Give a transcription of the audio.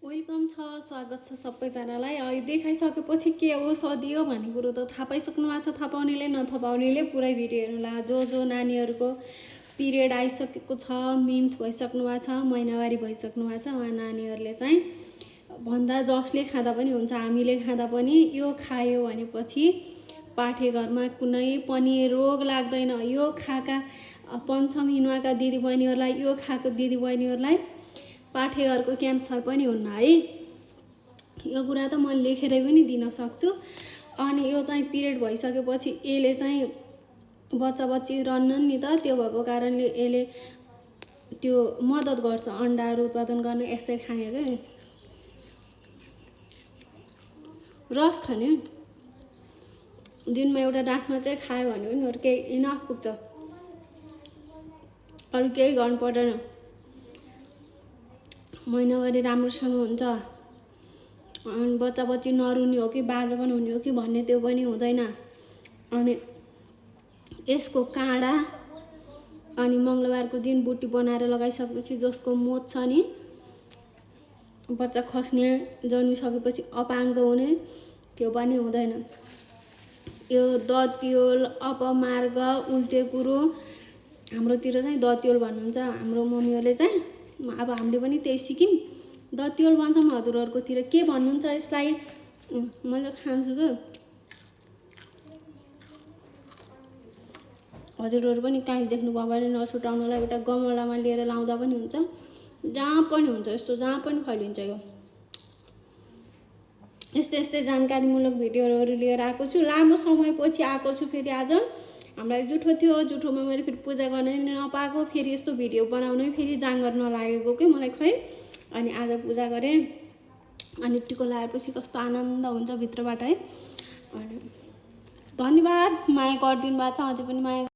Welcome छ, स्वागत छ सबैजनालाई। अहिले देखाइसकेपछि के हो सदियो भन्ने कुरो त थाहा पाइसक्नु भएको छ। थाहा पाउनेले नथपाउनेले पुरै भिडियो हेर्नुला। जो नानीहरूको पिरियड आइसकेको छ, मिन्स भइसक्नु भएको छ, महिनावारी भइसक्नु भएको छ, उहाँ नानीहरूले चाहिँ भन्दा जसले खाँदा पनि हुन्छ, हामीले खाँदा पनि यो खायो भनेपछि पाठेघरमा कुनै पनि रोग लाग्दैन। यो खाएका पञ्चम हिनुवाका दिदीबहिनीहरूलाई, यो खाएको दिदीबहिनीहरूलाई पाठेघरको क्यान्सर पनि हुन्न है। यो कुरा त म लेखेरै पनि दिन सक्छु। अनि यो चाहिँ पिरियड भइसकेपछि यसले चाहिँ बच्चा रहन्न नि त, त्यो भएको कारणले यसले त्यो मद्दत गर्छ अन्डाहरू उत्पादन गर्न। यस्तै खाने क्या रस खाने, दिनमा एउटा डाँठमा चाहिँ खायो भने पनि अरू केही इनफ पुग्छ, अरू केही गर्नु पर्दैन। महिनावारी राम्रोसँग हुन्छ। अनि बच्ची नरुनी हो कि बाजा पनि हुने हो कि भन्ने त्यो पनि हुँदैन। अनि यसको काँडा अनि मङ्गलबारको दिन बुटी बनाएर लगाइसकेपछि जसको मोच छ नि, बच्चा खस्ने, जन्मिसकेपछि अपाङ्ग हुने, त्यो पनि हुँदैन। यो दतियोल, अपमार्ग, उल्टे कुरो, हाम्रोतिर चाहिँ दतियोल भन्नुहुन्छ, हाम्रो मम्मीहरूले चाहिँ। अब हामीले पनि त्यही सिक्यौँ, दतियोल भन्छौँ। हजुरहरूकोतिर के भन्नुहुन्छ यसलाई? मैले खान्छु क्या। हजुरहरू पनि काहीँ देख्नुभयो भने नछुटाउनुलाई एउटा गमलामा लिएर लाउँदा पनि हुन्छ, जहाँ पनि हुन्छ। यस्तो जहाँ पनि फैलिन्छ। यो यस्तै जानकारीमूलक भिडियोहरू लिएर आएको छु। लामो समयपछि आएको छु फेरि। आज हामीलाई जुठो थियो, जुठोमा मैले फेरि पूजा गर्न नपाएको, फेरि यस्तो भिडियो बनाउनै फेरि जाँगर नलागेको कि मलाई खै। अनि आज पूजा गरेँ, अनि टिको लगाएपछि कस्तो आनन्द हुन्छ भित्रबाट है। अनि धन्यवाद, माया गरिदिनु भएको छ, अझै पनि माया